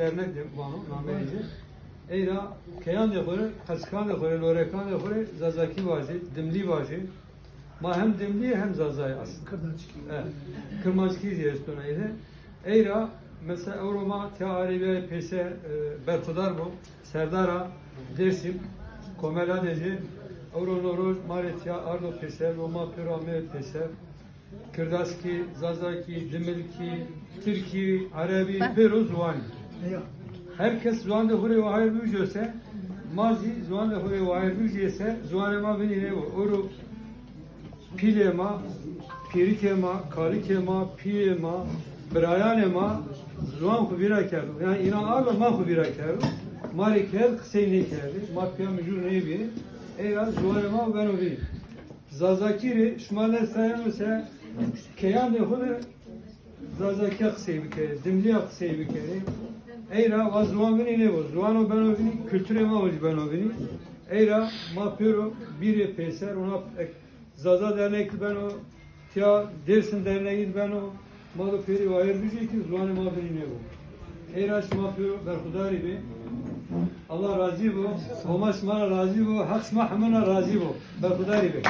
dernek de bana namelici. Eyra keyan de kore, kaskan de kore, lorekan de kore, zazaki vacı, dimli vacı. Ma hem dimli hem zazay aslında. Evet. Kırmancıki diye üstüneydi. Eyra mesela Euroma tearibe pese berkudar bu. Serdara Dersim Komela deci Euronoro Maretya Ardo pese Roma Pirame pese Kırdaski Zazaki Dimilki Türki Arabi Peru Zuani. Herkes Zuan'da huri ve hayır büyücüse mazi Zuan'da huri ve hayır büyücüse Zuan'ema beni ne bu? Oru Pilema, Pirikema, Karikema, Piyema, Brayanema, Zuan kubira kerdu. Yani inan ağırla ma kubira kerdu. Mari kel, kıseyni kerdu. Ma piyam mücur neyi Eyran Zuanema ben o bir. Zazakiri, şumalle sayamısa keyan de hudu Zazakiya kıseybi kere, dimliya kıseybi kere. Eyra va Zuan beni ne bu? Zuan'o ben o bini, kültürema olcu ben o bini. Eyra ma piyoro bir peser, ona Zaza dernek ben o, Tia Dersin derneği ben o, malı peri vayır büyücü ki Zuan'ı mabini ne bu? Eyraş mapıyor berkudari bi. Allah razı bu, Omaş mana razı bu, Haks mahmana razı bu, berkudari bi.